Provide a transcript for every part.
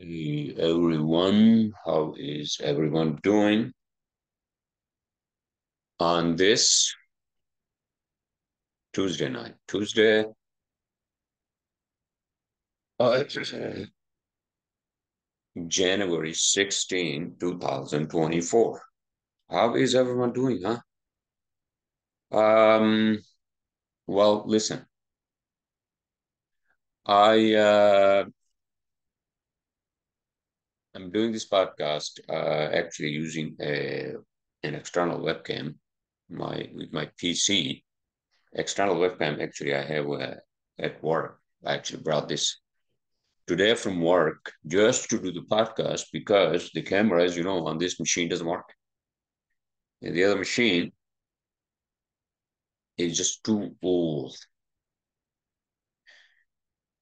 Hey everyone, how is everyone doing on this Tuesday night? It's January 16, 2024. How is everyone doing, huh? Um, well, listen, I am doing this podcast actually using an external webcam, my PC. External webcam actually I have at work. I actually brought this today from work just to do the podcast because the camera, as you know, on this machine doesn't work. And the other machine is just too old.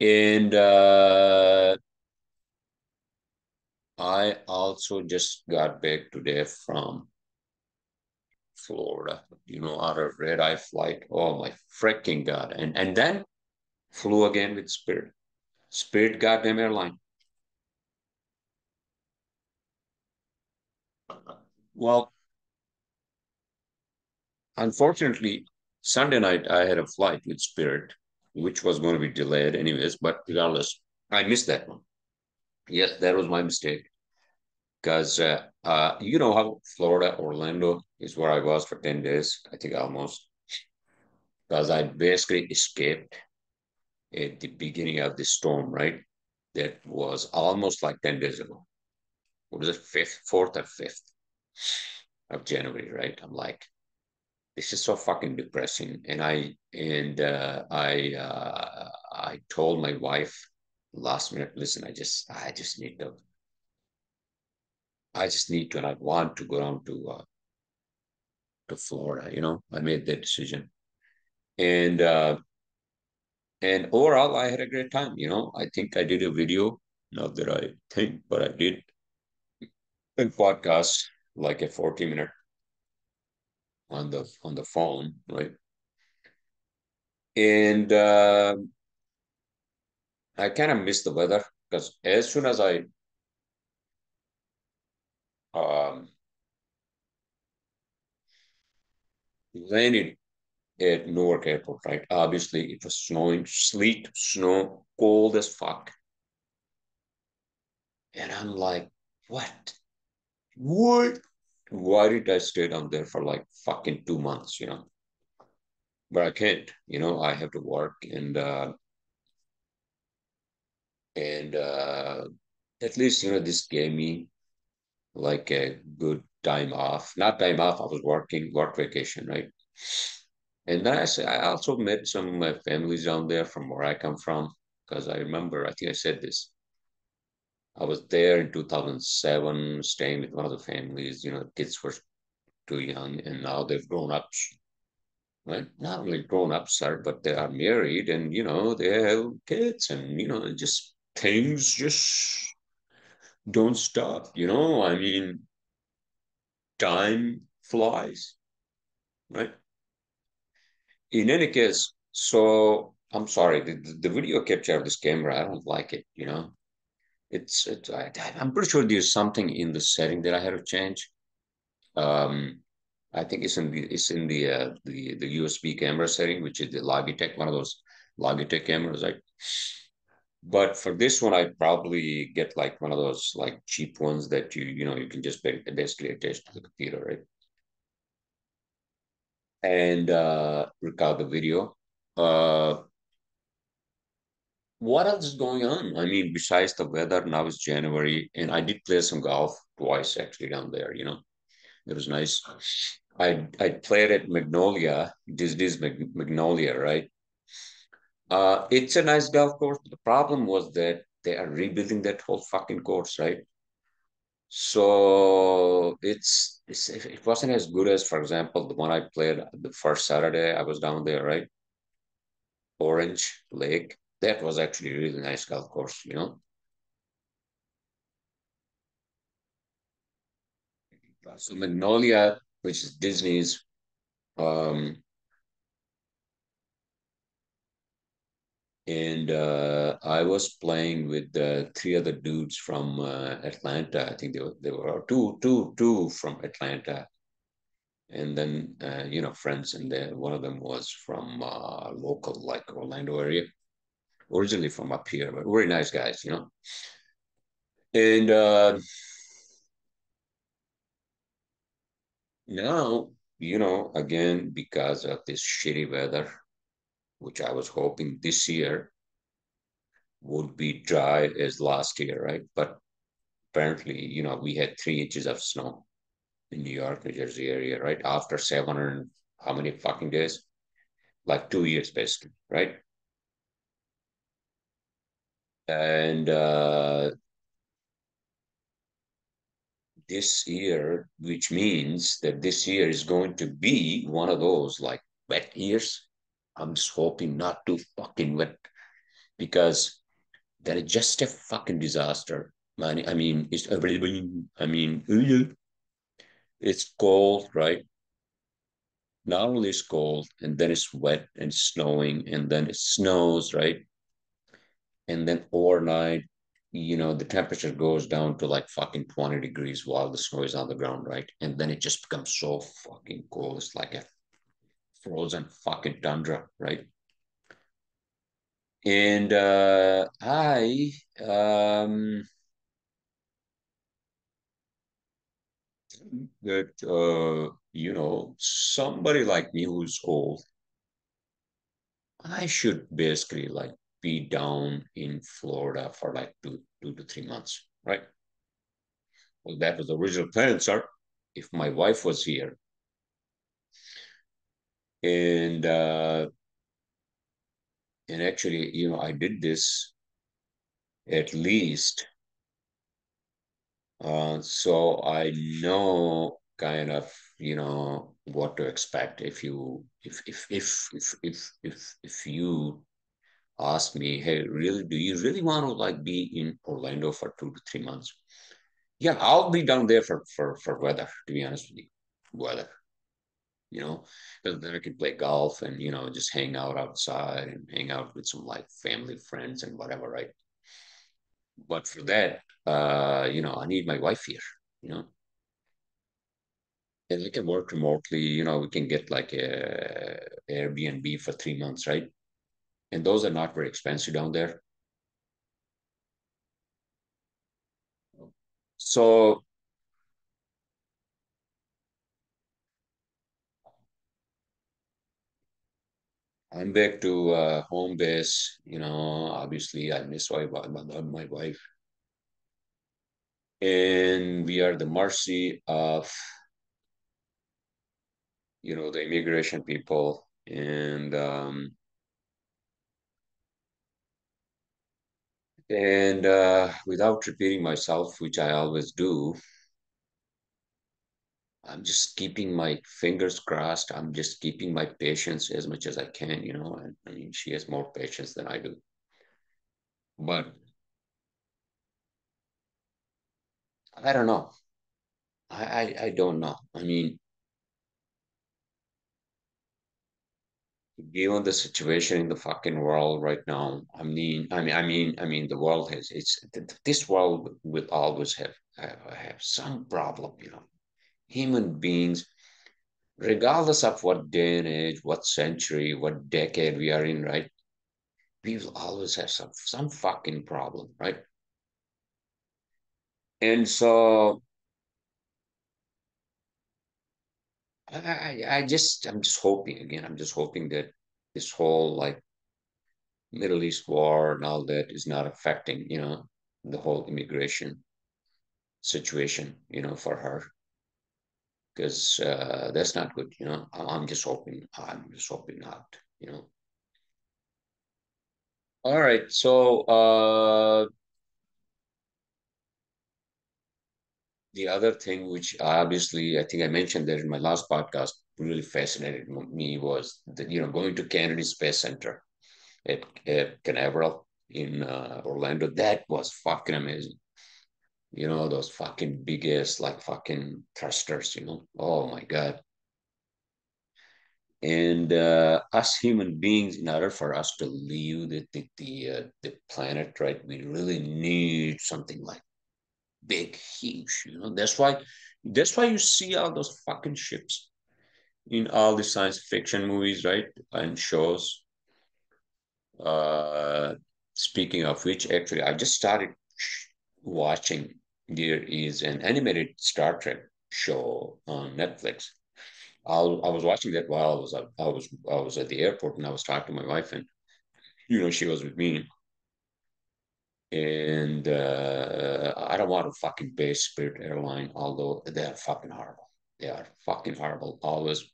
And I also just got back today from Florida, on a red eye flight. Oh my freaking God. And then flew again with Spirit. Spirit goddamn airline. Well, unfortunately, Sunday night I had a flight with Spirit, which was going to be delayed anyways, but regardless, I missed that one. Yes, that was my mistake. Because you know how Florida, Orlando is where I was for 10 days, I think almost. Because I basically escaped at the beginning of the storm, right? That was almost like 10 days ago. What was it, 5th, 4th or 5th of January, right? I'm like, this is so fucking depressing. And I told my wife last minute, listen, I just need to, and I want to go down to Florida. I made that decision, and and overall, I had a great time. I think I did a video, not that I think, but I did a podcast, like a 40-minute on the phone, right? And I kind of missed the weather because as soon as I um, landed at Newark Airport, right? Obviously, it was snowing, sleet, snow, cold as fuck. And I'm like, what? What? Why did I stay down there for like fucking 2 months? But I can't, I have to work and at least, this gave me like a good time off. Not time off, I was working, work vacation, right? And then I also met some of my families down there from where I come from. Because I remember, I think I said this. I was there in 2007, staying with one of the families. Kids were too young, and now they've grown up, right? Not only grown up, sir, but they are married, and they have kids, and just things just don't stop. I mean, time flies, right? In any case, so I'm sorry, the video capture of this camera, I don't like it. I'm pretty sure there's something in the setting that I had to change. Um, I think it's in the USB camera setting, which is the Logitech, one of those Logitech cameras. But for this one, I'd probably get like one of those like cheap ones that you can just basically attach to the computer, right? And record the video. Uh, what else is going on? I mean, besides the weather, now it's January, and I did play some golf twice actually down there. It was nice. I played at Magnolia, Disney's Magnolia, right? It's a nice golf course. The problem was that they are rebuilding that whole fucking course, right? So it wasn't as good as, for example, the one I played the first Saturday I was down there, right? Orange Lake. That was actually a really nice golf course. So Magnolia, which is Disney's, um, And I was playing with three other dudes from Atlanta. I think they were two from Atlanta, and then friends, and then one of them was from local, like Orlando area, originally from up here, but very nice guys. And now, again, because of this shitty weather, which I was hoping this year would be dry as last year, right? But apparently, we had 3 inches of snow in New York, New Jersey area, right? After 700, how many fucking days? Like 2 years, basically, right? And this year, which means that this year is going to be one of those like wet years. I'm just hoping not too fucking wet because that is just a fucking disaster, man. I mean, it's cold, right? Not only it's cold, and then it's wet and snowing, and then it snows, right? And then overnight, the temperature goes down to like fucking 20 degrees while the snow is on the ground, right? And then it just becomes so fucking cold. It's like a frozen fucking tundra, right? And I that somebody like me who's old, I should basically like be down in Florida for like 2 to 3 months, right? Well, that was the original plan, sir. If my wife was here, and actually, I did this at least, so I know kind of what to expect if you ask me, hey, really, do you really want to like be in Orlando for 2 to 3 months? Yeah, I'll be down there for weather, to be honest with you. Weather, you know, because then I can play golf and, just hang out outside and hang out with some like family, friends, and whatever, right? But for that, I need my wife here, you know, and we can work remotely, we can get like a Airbnb for 3 months, right? And those are not very expensive down there. So I'm back to home base. Obviously, I miss my wife, and we are the mercy of the immigration people. And without repeating myself, which I always do, I'm just keeping my fingers crossed. I'm just keeping my patience as much as I can. And I mean, she has more patience than I do, but I don't know. I don't know. I mean, given the situation in the fucking world right now, the world this world will always have some problem. Human beings, regardless of what day and age, what century, what decade we are in, right? We will always have some fucking problem, right? And so I'm just hoping again. I'm just hoping that this whole like Middle East war and all that is not affecting, the whole immigration situation, for her, because that's not good. I'm just hoping not. All right. So the other thing, which obviously I think I mentioned that in my last podcast, really fascinated me was that, going to Kennedy Space Center at Canaveral in Orlando. That was fucking amazing. Those fucking biggest like fucking thrusters. Oh my God. And us human beings, in order for us to leave the planet, right, we really need something like big, huge. That's why you see all those fucking ships in all the science fiction movies, right, and shows. Uh, Speaking of which, actually, I just started watching. There is an animated Star Trek show on Netflix. I was watching that while I was at the airport, and I was talking to my wife, and she was with me. And I don't want to fucking base Spirit Airline, although they are fucking horrible. They are fucking horrible. Always,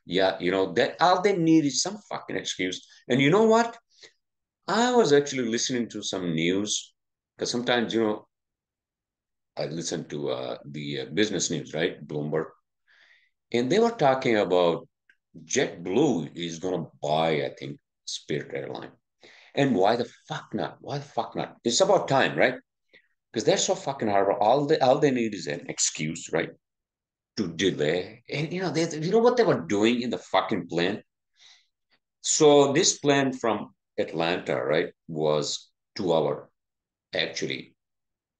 yeah, that all they need is some fucking excuse. And you know what? I was actually listening to some news because sometimes, I listen to the business news, right? Bloomberg. And they were talking about JetBlue is going to buy, I think, Spirit Airline. And why the fuck not? Why the fuck not? It's about time, right? Because they're so fucking horrible. All they need is an excuse, right? To delay. And you know what they were doing in the fucking plane? So this plane from Atlanta, right, was 2 hour actually.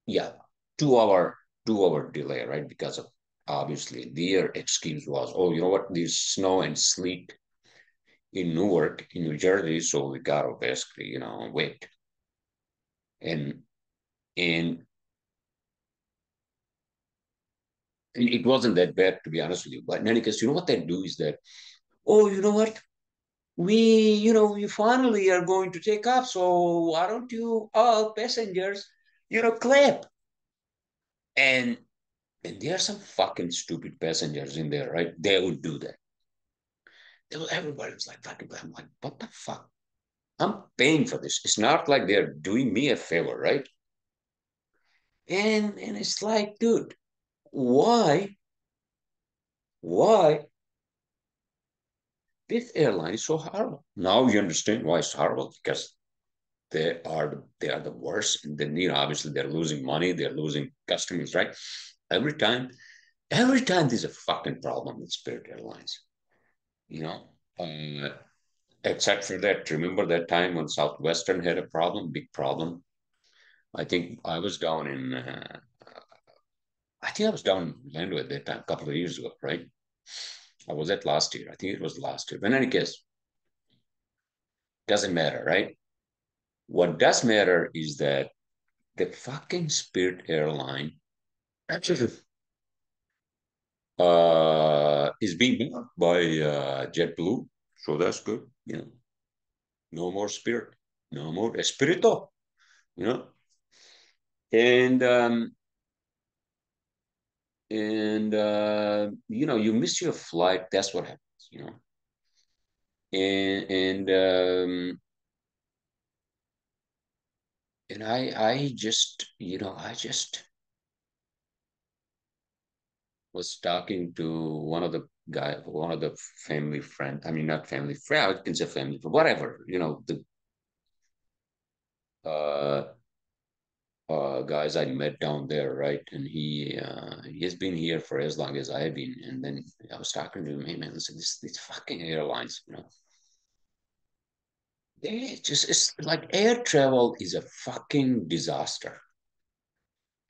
Yeah, 2 hour, 2 hour delay, right? Because of obviously their excuse was, oh, you know what, there's snow and sleet in Newark, in New Jersey, so we gotta basically, wait. And and it wasn't that bad to be honest with you. But in any case, you know what they do is that, oh, you know what? We finally are going to take off, so why don't you all passengers, clap? And and there are some fucking stupid passengers in there, right? They would do that. Everybody was like fucking. I'm like, what the fuck? I'm paying for this. It's not like they're doing me a favor, right? And it's like, dude, why why this airline is so horrible? Now you understand why it's horrible because they are the worst. And then obviously they're losing money, they're losing customers, right? Every time, every time there's a fucking problem with Spirit Airlines, you know. Uh, Except for that, remember that time when Southwestern had a problem, big problem. I think I was down in, I think I was down in Orlando at that time, a couple of years ago, right? I was at last year. I think it was last year. But in any case, doesn't matter, right? What does matter is that the fucking Spirit Airline actually is being bought by JetBlue. So that's good. No more Spirit, no more Espirito, you know. And you miss your flight. That's what happens. And I just was talking to one of the family friend. I mean, not family friend. I can say family, but whatever. The uh, guys I met down there, right? And he has been here for as long as I've been. And then I was talking to him, hey man, listen, these fucking airlines, it's like air travel is a fucking disaster.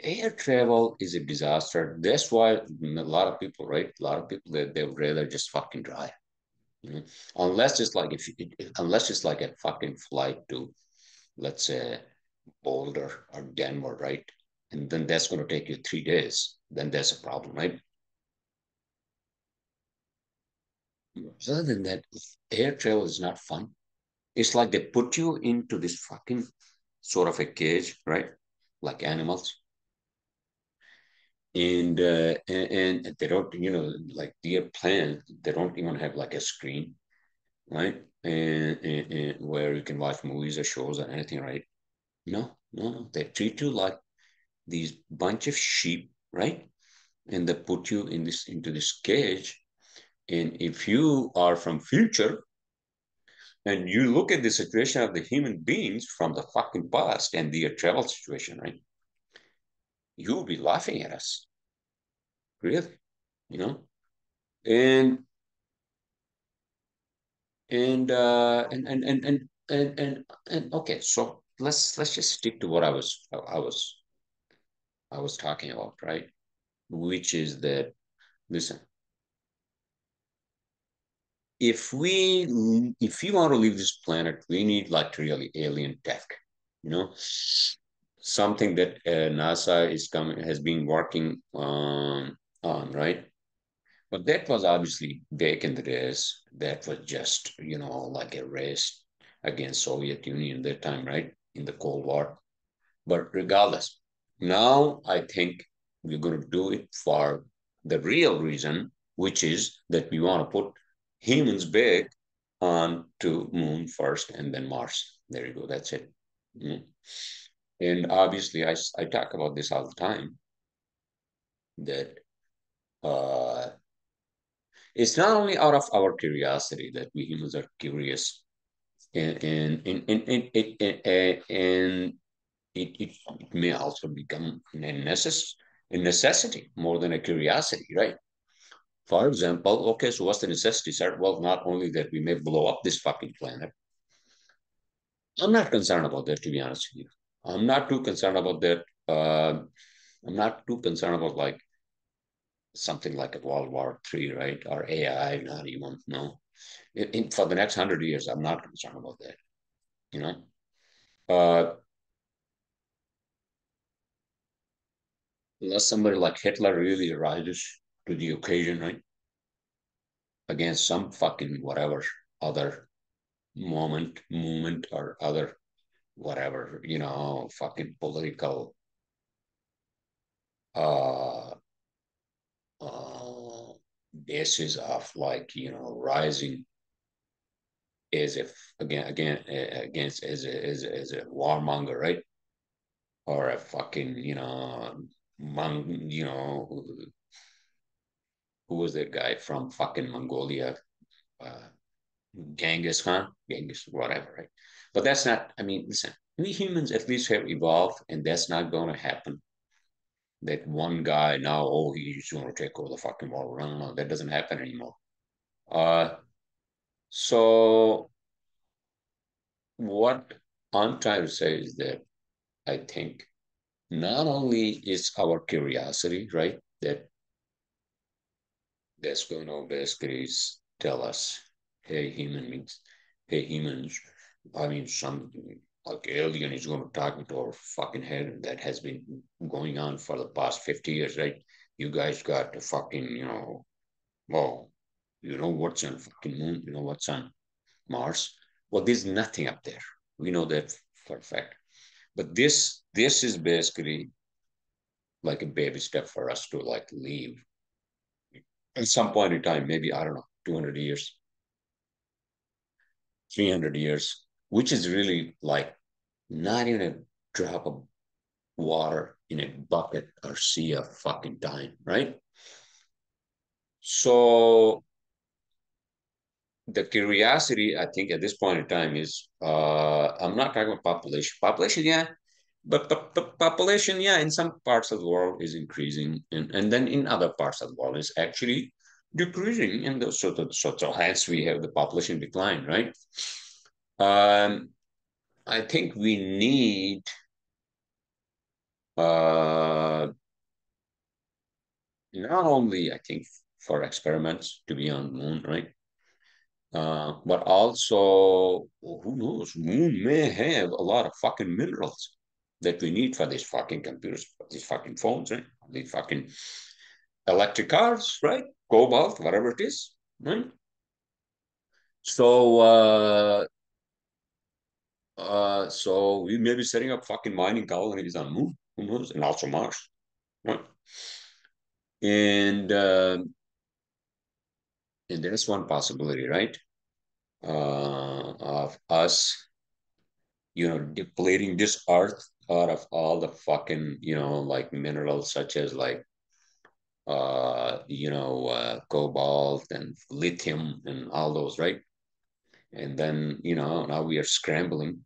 Air travel is a disaster. That's why a lot of people, right? A lot of people they would rather just fucking drive. You know? Unless it's like unless it's like a fucking flight to, let's say, Boulder or Denver, right? And then that's going to take you 3 days. Then that's a problem, right? Other than that, air travel is not fun. It's like they put you into this fucking sort of a cage, right? Like animals. And they don't, like their plan, they don't even have like a screen, right? And where you can watch movies or shows or anything, right? No, no, no. They treat you like these bunch of sheep, right? And they put you into this cage. And if you are from future and you look at the situation of the human beings from the fucking past and their travel situation, right? You'll be laughing at us, really, you know? And And okay, so let's just stick to what I was talking about, right? Which is that, listen, if we want to leave this planet, we need like really alien tech, you know, something that NASA is coming has been working on, right? But that was obviously back in the days. That was just, like a race against Soviet Union at that time, right? In the Cold War. But regardless, now I think we're going to do it for the real reason, which is that we want to put humans back on to moon first and then Mars. There you go. That's it. Mm. And obviously, I talk about this all the time that uh, it's not only out of our curiosity that we humans are curious, and it may also become a necessity more than a curiosity, right? For example, okay, so what's the necessity, sir? Well, not only that we may blow up this fucking planet. I'm not concerned about that, to be honest with you. I'm not too concerned about that. I'm not too concerned about like something like a World War III, right? Or AI, not even, no. For the next 100 years, I'm not concerned about that, you know? Uh, Unless somebody like Hitler really rises to the occasion, right? Against some fucking whatever other movement or other whatever, fucking political uh uh basis of like, rising as if again against as a warmonger, right? Or a fucking, who was that guy from fucking Mongolia? Uh, Genghis Khan, Genghis, whatever, right? But that's not, I mean, listen, we humans at least have evolved, and that's not going to happen. That one guy now, oh, he's going to take over the fucking world. No, no, no, that doesn't happen anymore. Uh, so what I'm trying to say is that I think not only is our curiosity, right, that's going to basically tell us, hey, hey, humans, I mean, some like alien is going to talk into our fucking head that has been going on for the past 50 years, right? You guys got the fucking, well, you know what's on fucking moon, you know what's on Mars. Well, there's nothing up there. We know that for a fact. But this is basically like a baby step for us to like leave at some point in time, maybe, I don't know, 200 years, 300 years, which is really like not even a drop of water in a bucket or sea of fucking time, right? So the curiosity, I think, at this point in time is I'm not talking about population. Population, yeah, but population, yeah, in some parts of the world is increasing, and then in other parts of the world is actually decreasing. And so hence we have the population decline, right? Um, I think we need uh, not only, I think, for experiments to be on the moon, right? But also, who knows? Moon may have a lot of fucking minerals that we need for these fucking computers, for these fucking phones, right? These fucking electric cars, right? Cobalt, whatever it is, right? So, so we may be setting up fucking mining colonies on Moon, who knows, and also Mars, right? And uh, and there's one possibility, right? Of us, depleting this earth out of all the fucking, like minerals such as like, cobalt and lithium and all those, right? And then, now we are scrambling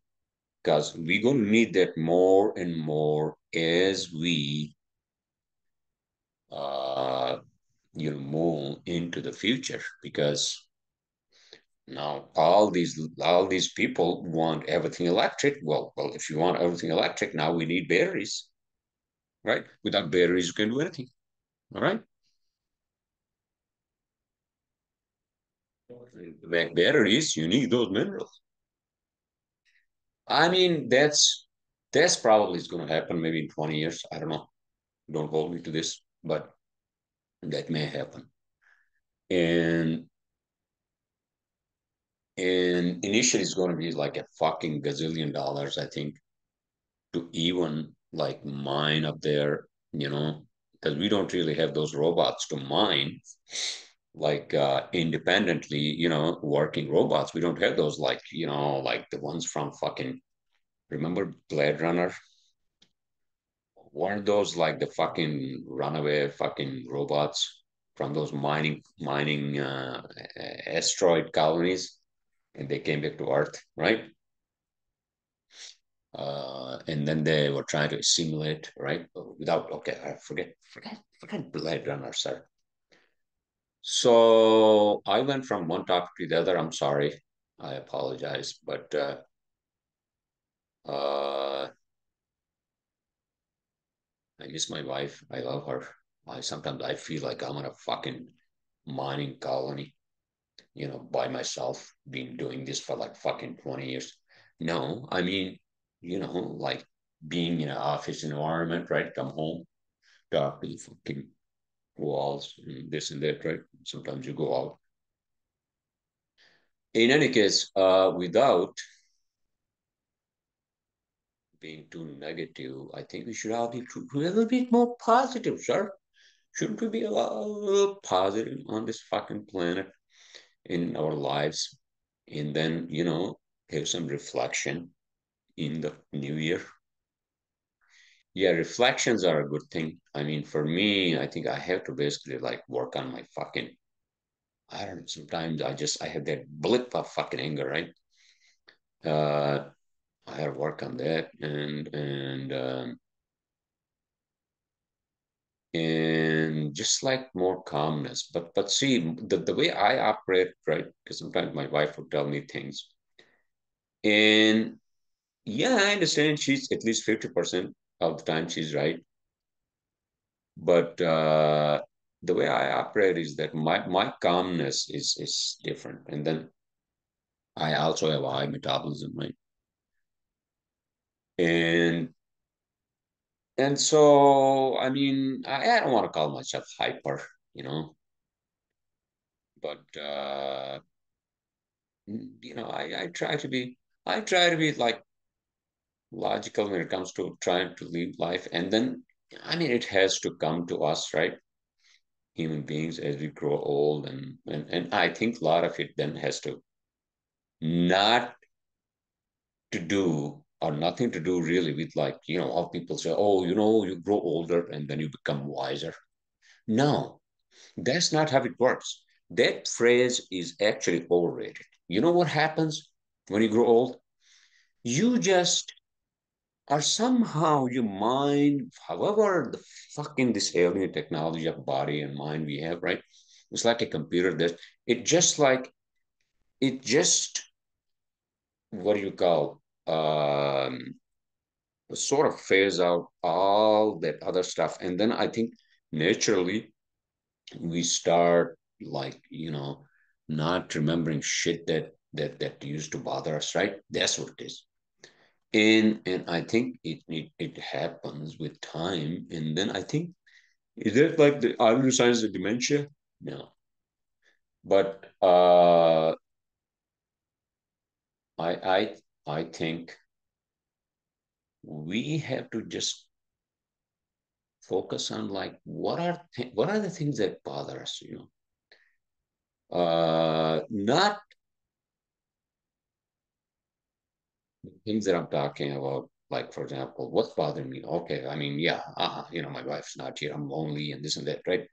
because we're going to need that more and more as we, uh, move into the future because Now all these people want everything electric. Well, if you want everything electric, now we need batteries, right? Without batteries, you can do anything. All right. To make batteries, you need those minerals. I mean, that's probably is going to happen maybe in 20 years. I don't know. Don't hold me to this, but that may happen. And and initially it's going to be like a fucking gazillion dollars, I think, to even like mine up there, because we don't really have those robots to mine like independently, working robots. We don't have those like, like the ones from fucking, remember Blade Runner? Weren't those like the fucking runaway fucking robots from those mining asteroid colonies, and they came back to Earth, right? And then they were trying to assimilate, right? Without, okay, I forget Blade Runner, sir. So I went from one topic to the other. I'm sorry. I apologize, but uh, I miss my wife. I love her. Sometimes I feel like I'm in a fucking mining colony, by myself, been doing this for like fucking 20 years. No, I mean, like being in an office environment, right? Come home, talk to the fucking walls, and this and that, right? Sometimes you go out. In any case, without being too negative, I think we should all be a little bit more positive, sir. Shouldn't we be a little positive on this fucking planet in our lives? And then, have some reflection in the new year. Yeah, reflections are a good thing. I mean, for me, I think I have to basically like work on my fucking, I don't know, sometimes I have that blip of fucking anger, right? Uh, I have to work on that and just like more calmness. But see, the way I operate, right? Because sometimes my wife will tell me things, and yeah, I understand she's at least 50% of the time she's right, but the way I operate is that my calmness is different, and then I also have a high metabolism, right? And and so I mean I don't want to call myself hyper, you know, but I try to be like logical when it comes to trying to live life, and then I mean it has to come to us, right? Human beings as we grow old, and I think a lot of it then has to not to do or nothing to do really with like how people say, oh, you grow older and then you become wiser. No, that's not how it works. That phrase is actually overrated. You know what happens when you grow old? You just are somehow your mind, however the fucking this alien technology of body and mind we have, right? It's like a computer that it just what do you call sort of phase out all that other stuff. And then I think naturally we start like, not remembering shit that used to bother us, right? That's what it is. And I think it happens with time. And then I think, is that like the other signs of dementia? No. But I I I think we have to just focus on like what are the things that bother us, not things that I'm talking about, like for example, what's bothering me. Okay, I mean, yeah, my wife's not here, I'm lonely and this and that, right?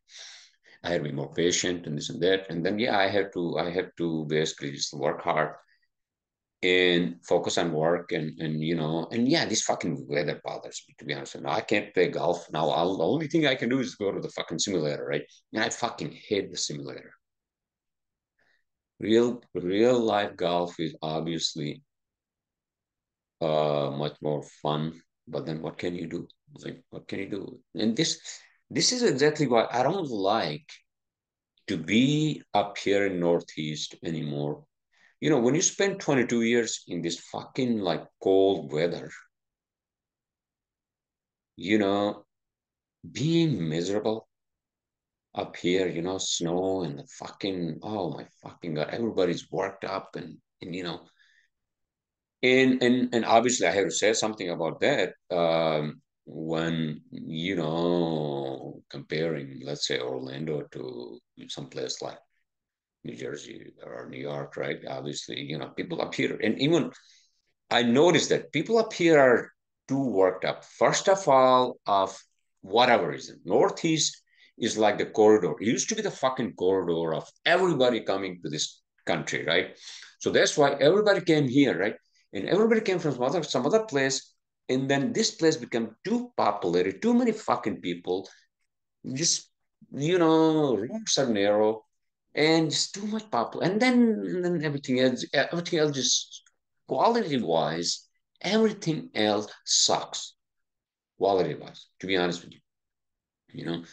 I have to be more patient and this and that, and then yeah, I have to basically just work hard and focus on work, and yeah, this fucking weather bothers me, to be honest. Now I can't play golf now. The only thing I can do is go to the fucking simulator, right? And I fucking hate the simulator. Real life golf is obviously much more fun. But then what can you do? Like, what can you do? And this is exactly why I don't like to be up here in Northeast anymore. You know, when you spend 22 years in this fucking like cold weather, you know, being miserable up here, you know, snow and the fucking, oh my fucking God, everybody's worked up and you know, and obviously I have to say something about that. When, you know, comparing, let's say, Orlando to some place like New Jersey or New York, right? Obviously, you know, people up here, and even I noticed that people up here are too worked up. First of all, of whatever reason, Northeast is like the corridor. It used to be the fucking corridor of everybody coming to this country, right? So that's why everybody came here, right? And everybody came from some other place, and then this place became too populated, too many fucking people, just, you know, roads are narrow and just too much popular. And then everything else just quality wise, everything else sucks. Quality wise, to be honest with you, you know,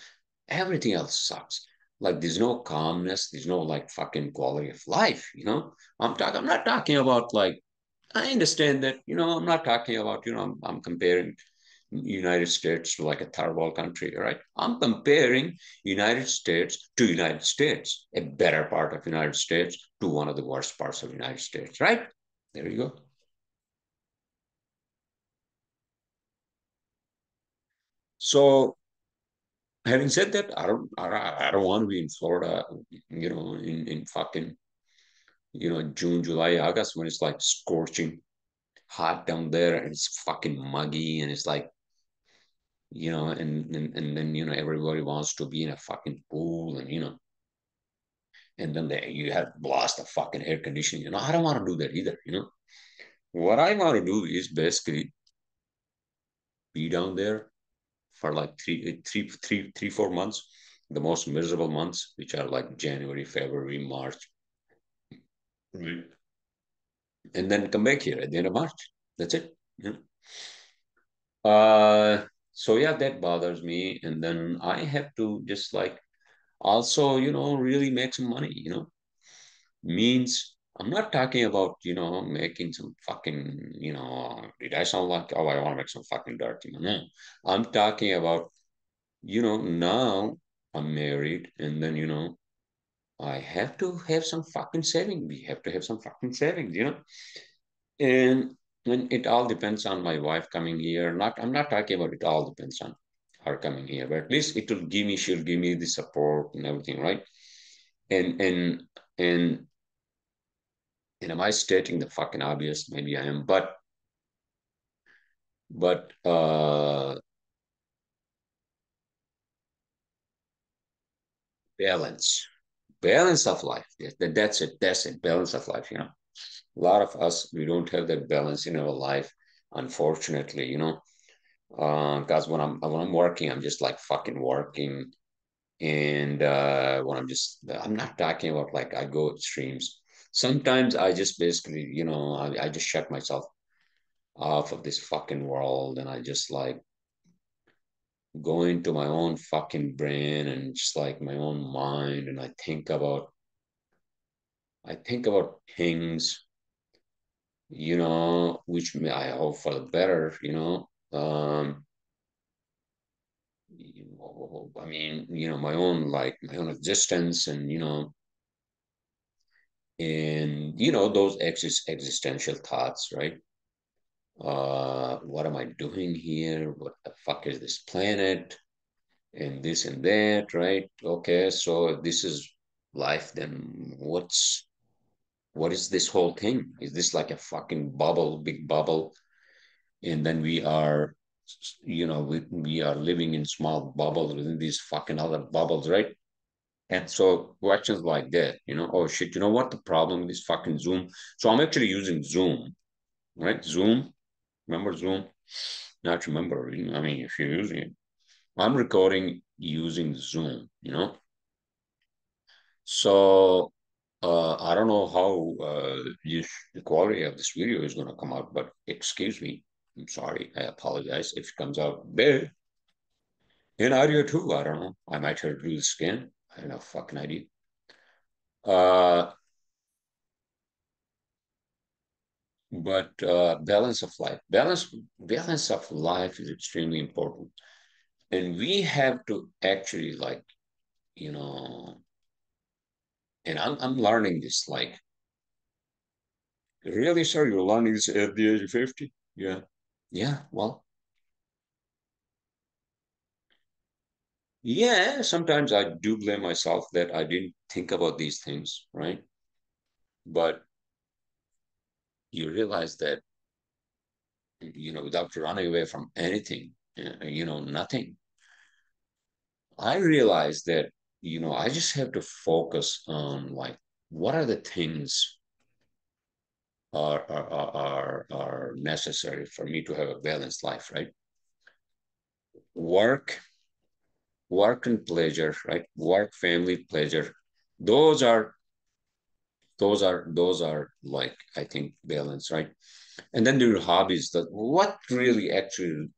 everything else sucks. Like there's no calmness, there's no like fucking quality of life, you know. I'm not talking about like I understand that, you know, I'm not talking about, you know, I'm comparing United States to like a third world country, right? I'm comparing United States to United States, a better part of United States to one of the worst parts of United States, right? There you go. So having said that, I don't want to be in Florida, you know, in fucking, you know, June, July, August when it's like scorching hot down there and it's fucking muggy and it's like, you know, and then, you know, everybody wants to be in a fucking pool and, you know, and then you have blast the fucking air conditioning. You know, I don't want to do that either. You know, what I want to do is basically be down there for like 4 months, the most miserable months, which are like January, February, March, right? And then come back here at the end of March. That's it. You know? So yeah, that bothers me, and then I have to just like also, you know, really make some money. You know, means I'm not talking about, you know, making some fucking, you know, did I sound like, oh, I want to make some fucking dirt? You know, no. I'm talking about, you know, now I'm married and then, you know, I have to have some fucking saving. We have to have some fucking savings, you know? And it all depends on my wife coming here. I'm not talking about it all depends on her coming here, but at least she'll give me the support and everything, right? And, and, and, and am I stating the fucking obvious? Maybe I am, but balance, balance of life. Yes, that's it. That's it. Balance of life. You know, a lot of us we don't have that balance in our life, unfortunately. You know, because when I'm working, I'm just like fucking working, and when I'm not talking about like I go extremes. Sometimes I just basically, you know, I just shut myself off of this fucking world, and I just like go into my own fucking brain and just like my own mind and I think about things, you know, which I hope for the better, you know. I mean, you know, my own existence and, you know, and, you know, those existential thoughts, right? What am I doing here? What the fuck is this planet? And this and that, right? Okay, so if this is life, then what is this whole thing? Is this like a fucking bubble, big bubble? And then we are, you know, we are living in small bubbles within these fucking other bubbles, right? And so questions like that, you know, oh shit, you know what the problem with this fucking Zoom? So I'm actually using Zoom, right? Zoom, remember Zoom? Not remember, I mean, if you're using it, I'm recording using Zoom, you know? So I don't know how the quality of this video is going to come out, but excuse me. I'm sorry. I apologize if it comes out bad. In audio too, I don't know. I might have to do this again. I don't know, fucking idea. Uh, but balance of life, balance of life is extremely important, and we have to actually like, you know, and I'm learning this. Like, really, sir, you're learning this at the age of 50? Yeah, yeah. Well, yeah. Sometimes I do blame myself that I didn't think about these things, right? But you realize that, without running away from anything, nothing. I realized that, I just have to focus on like what are the things are necessary for me to have a balanced life, right? Work, work and pleasure, right? Work, family, pleasure. Those are those are like I think balance, right? And then there are hobbies that what really actually,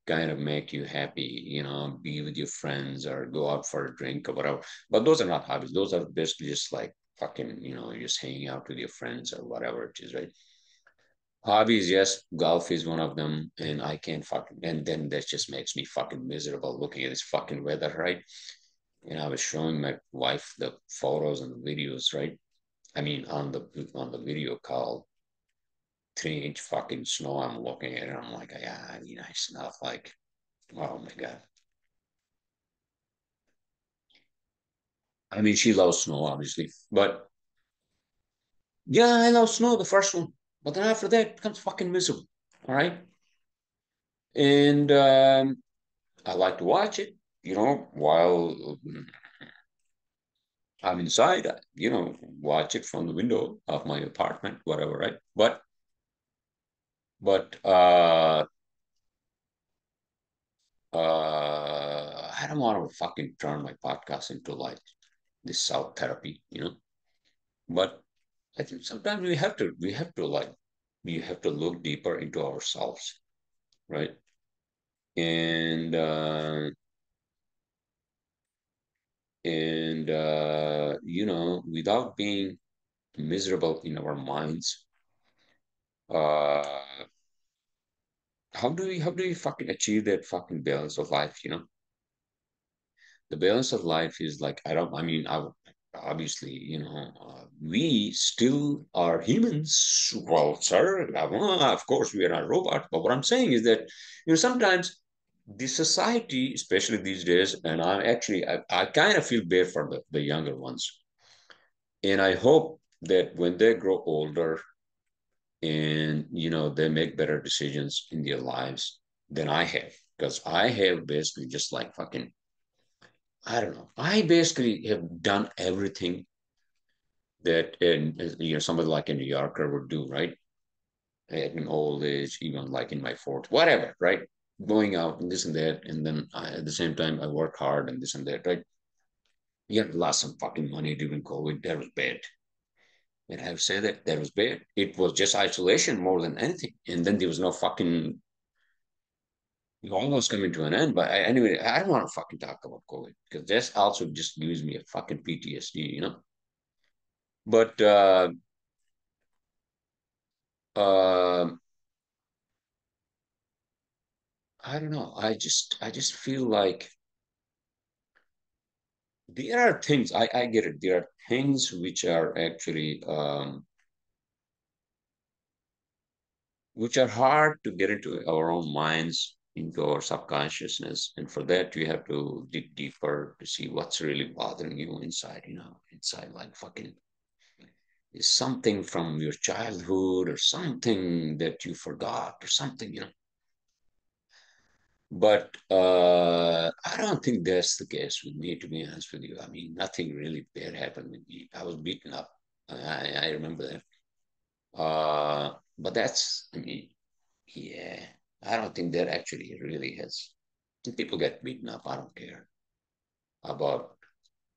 kind of make you happy, be with your friends or go out for a drink or whatever. But those are not hobbies. Those are basically just like fucking, just hanging out with your friends or whatever it is, right? Hobbies, yes, golf is one of them, and I can't fucking, and then that just makes me fucking miserable looking at this fucking weather, right? And I was showing my wife the photos and the videos, right? I mean, on the video call, 3-inch fucking snow. I'm looking at it. I'm like, yeah, it's not like, oh my God. I mean, she loves snow, obviously. But yeah, I love snow, the first one. But then after that, it becomes fucking miserable. All right. And I like to watch it, while I'm inside, watch it from the window of my apartment, whatever, right? But I don't want to fucking turn my podcast into like this self therapy. But I think sometimes we have to look deeper into ourselves, right? And without being miserable in our minds, uh, how do we fucking achieve that fucking balance of life? The balance of life is like I mean obviously we still are humans, well, sir. Of course we are not robots, but what I'm saying is that sometimes the society, especially these days, and I kind of feel bad for the younger ones, and I hope that when they grow older and they make better decisions in their lives than I have, because I have basically just like fucking, I don't know. I basically have done everything that somebody like a New Yorker would do, right? At an old age, even like in my 40s, whatever, right? Going out and this and that, and then at the same time I work hard and this and that, right? Yeah, lost some fucking money during COVID. That was bad. And I have to say that was bad. It was just isolation more than anything. And then there was no fucking almost coming to an end. But anyway, I don't want to fucking talk about COVID because this also just gives me a fucking PTSD. But uh, I don't know. I just feel like there are things I get it. There are things which are hard to get into our own minds, into our subconsciousness, and for that you have to dig deeper to see what's really bothering you inside. Inside like fucking is something from your childhood or something that you forgot or something. But I don't think that's the case with me, to be honest with you. I mean, nothing really bad happened with me. I was beaten up. I remember that. But I mean, yeah, I don't think that actually really has. If people get beaten up, I don't care about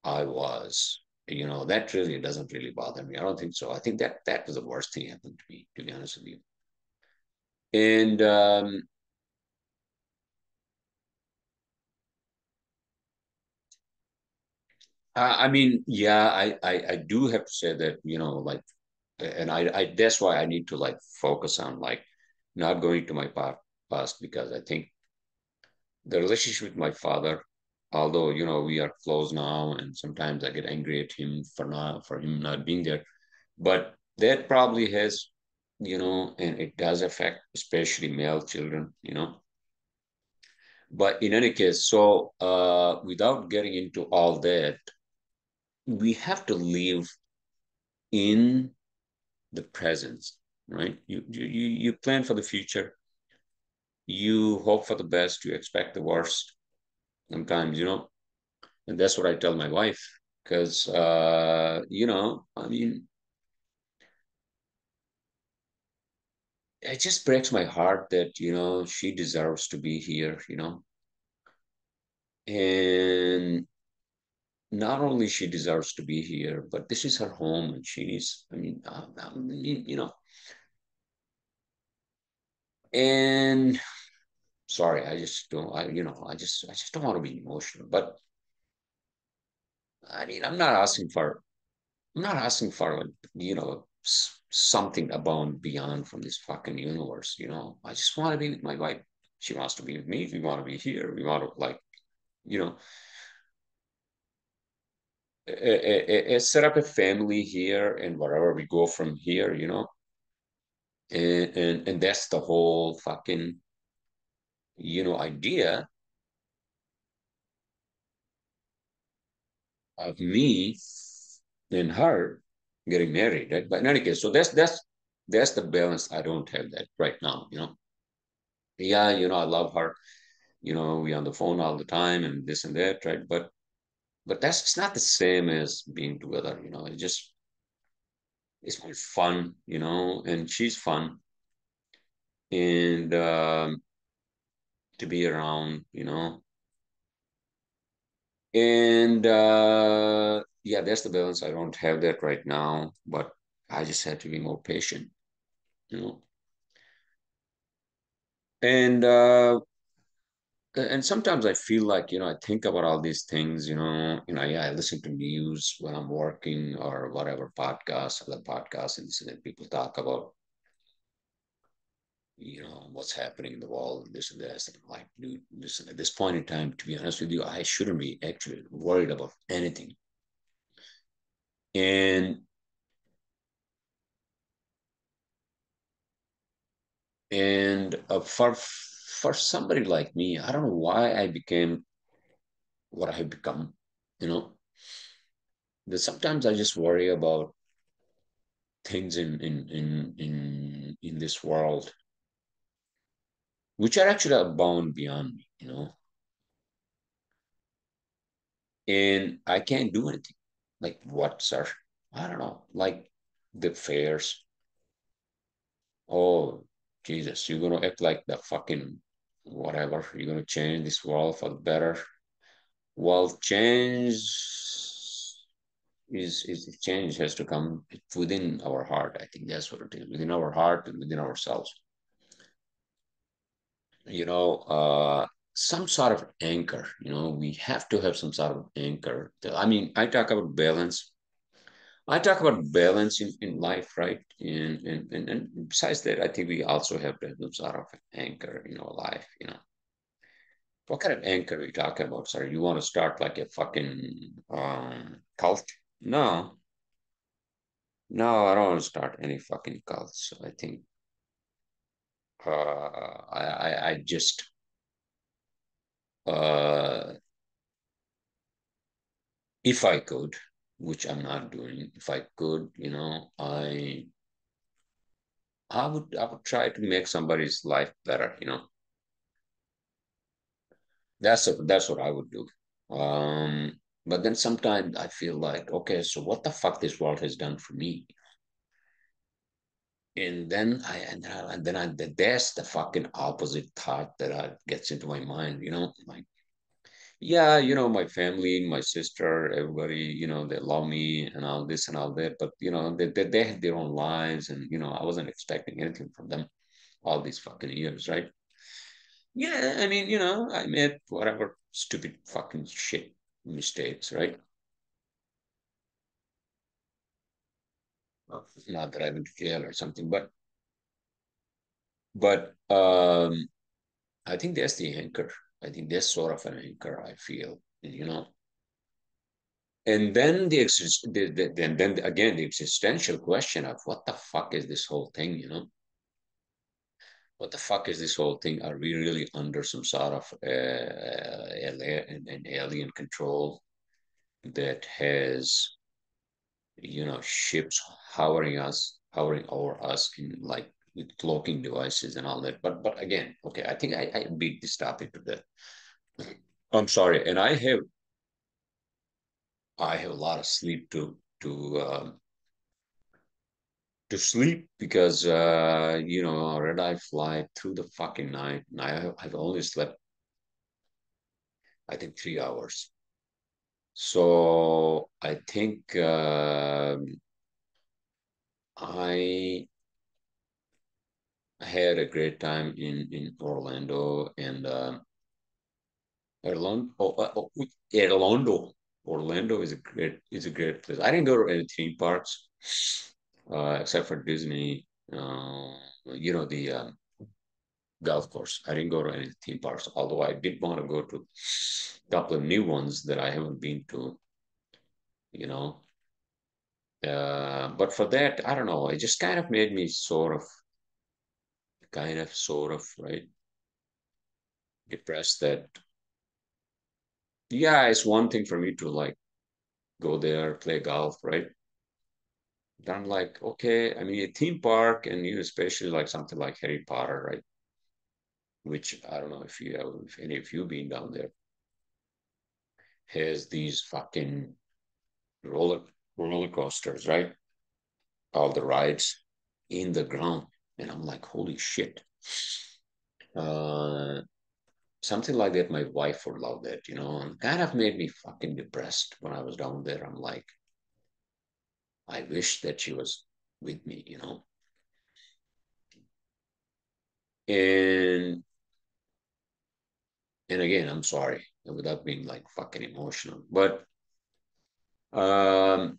I was. That really doesn't really bother me. I don't think so. I think that was the worst thing happened to me, to be honest with you. And I mean, yeah, I do have to say that, like, and I that's why I need to like focus on like not going to my past, because I think the relationship with my father, although we are close now, and sometimes I get angry at him for him not being there, but that probably has, and it does affect especially male children. But in any case, so without getting into all that, we have to live in the present, right? You plan for the future, you hope for the best, you expect the worst sometimes, and that's what I tell my wife, because I mean, it just breaks my heart that she deserves to be here. And not only she deserves to be here, but this is her home, and she needs. I mean, and sorry, I just don't. I just don't want to be emotional. But I mean, I'm not asking for something above and beyond from this fucking universe. I just want to be with my wife. She wants to be with me. We want to be here. We want to like you know set up a family here, and wherever we go from here. And that's the whole fucking idea of me and her getting married, right? But in any case, so that's the balance. I don't have that right now. Yeah, I love her. We on the phone all the time and this and that, right? But that's it's not the same as being together. It's more fun, and she's fun, and to be around. And yeah, that's the balance. I don't have that right now, but I just had to be more patient, you know. And and sometimes I feel like, I think about all these things. Yeah, I listen to news when I'm working or whatever podcasts, other podcasts, and this and that people talk about, what's happening in the world, this and this. And I'm like, dude, listen, at this point in time, to be honest with you, I shouldn't be actually worried about anything. And for somebody like me, I don't know why I became what I have become. You know, that sometimes I just worry about things in this world, which are actually abound beyond me. And I can't do anything. Like what, sir? I don't know. Like the fairs. Oh, Jesus, you're gonna act like the fucking whatever. You're gonna change this world for the better. Well, change has to come within our heart. I think that's what it is, within our heart and within ourselves. You know, some sort of anchor. We have to have some sort of anchor. I mean, I talk about balance. I talk about balance in life, right? And besides that, I think we also have to have some sort of anchor in our life. What kind of anchor are you talking about, sir? You want to start like a fucking cult? No, no, I don't want to start any fucking cults. I think I just uh, if I could, which I'm not doing, if I could, I would try to make somebody's life better. That's what I would do. But then sometimes I feel like, okay, so what the fuck this world has done for me? And then that's the fucking opposite thought that gets into my mind. Like, Yeah, my family, my sister, everybody, they love me and all this and all that. But they had their own lives, and I wasn't expecting anything from them all these fucking years, right? Yeah, I mean, I made whatever stupid fucking shit mistakes, right? Not that I went to jail or something, but I think that's the anchor. I think that's sort of an anchor, I feel, and then then again the existential question of what the fuck is this whole thing, what the fuck is this whole thing? Are we really under some sort of an alien control that has ships hovering over us in like with cloaking devices and all that? But again, okay, I think I beat this topic to death. I'm sorry, and I have a lot of sleep to sleep because red eye flight through the fucking night, and I've only slept I think 3 hours. So I think I had a great time in Orlando, and Orlando is a great place. I didn't go to any theme parks except for Disney. The golf course. I didn't go to any theme parks, although I did want to go to a couple of new ones that I haven't been to, you know. But for that, I don't know. It just kind of made me sort of, right, depressed that, yeah, it's one thing for me to like go there, play golf, right? But I'm like, okay, I mean, a theme park, and especially like something like Harry Potter, right? Which I don't know if any of you been down there, has these fucking roller roller coasters, right? All the rides in the ground. And I'm like, holy shit. Uh, Something like that, my wife would love that, and kind of made me fucking depressed when I was down there. I'm like, I wish that she was with me. And and again, I'm sorry without being like fucking emotional, but um,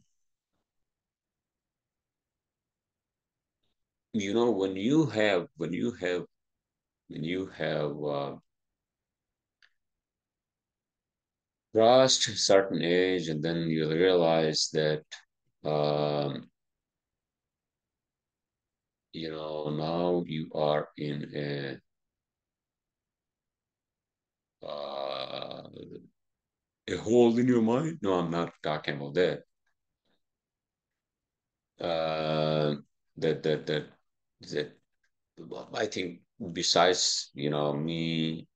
when you have crossed a certain age, and then you realize that um, now you are in uh, a hole in your mind. No, I'm not talking about that. Uh, that well, I think besides me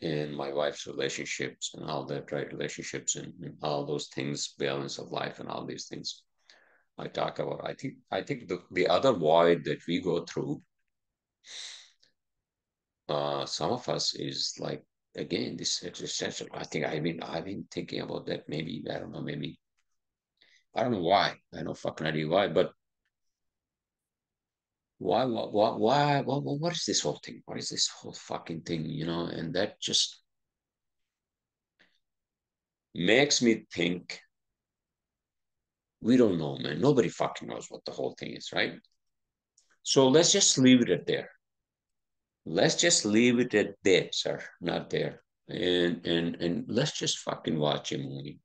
and my wife's relationships and all that, right? Relationships and all those things, balance of life and all these things I talk about. I think the other void that we go through, some of us is like again this existential. I think I've been thinking about that. Maybe I don't know. Maybe I don't know why. I don't fucking idea why. But what is this whole thing? What is this whole fucking thing? And that just makes me think we don't know, man. Nobody fucking knows what the whole thing is, right? So let's just leave it at there. Let's just leave it at that, sir, not there. And let's just fucking watch a movie.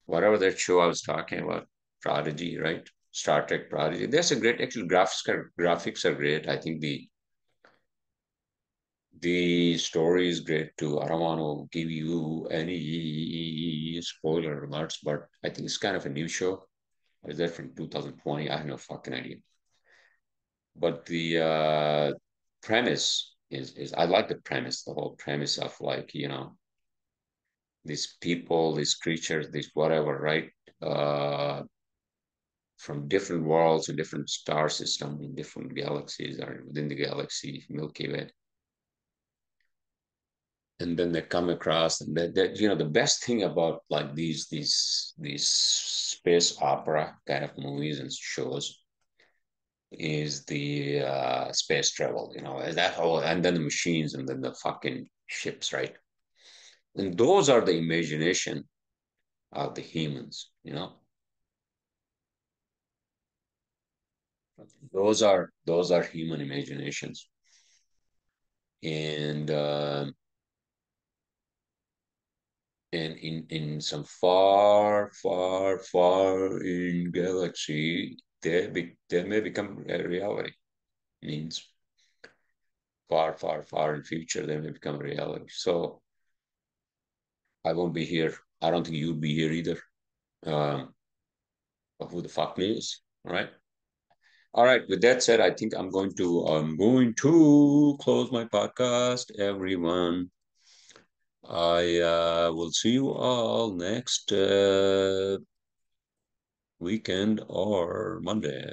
Whatever that show I was talking about, Prodigy, right? Star Trek Prodigy. That's a great, actually, graphics are great. I think the story is great too. I don't want to give you any spoiler alerts, but I think it's kind of a new show. Is that from 2020? I have no fucking idea. But the premise is I like the premise, the whole premise of like, these people, these creatures, these whatever, right? Uh, from different worlds and different star system in different galaxies or within the galaxy Milky Way. and then they come across, and that you know, the best thing about like these space opera kind of movies and shows is the space travel, you know, that whole, and then the machines, and then the fucking ships, right? And those are the imagination of the humans, you know. Those are human imaginations, and in some far, far, far in galaxy, they may become a reality. Means far, far, far in future, they may become a reality. So I won't be here. I don't think you'll be here either. Um, but who the fuck knows? All right. All right. With that said, I think I'm going to close my podcast, everyone. I will see you all next weekend or Monday.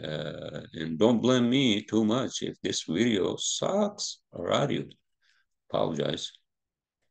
And don't blame me too much if this video sucks or audio. Apologize.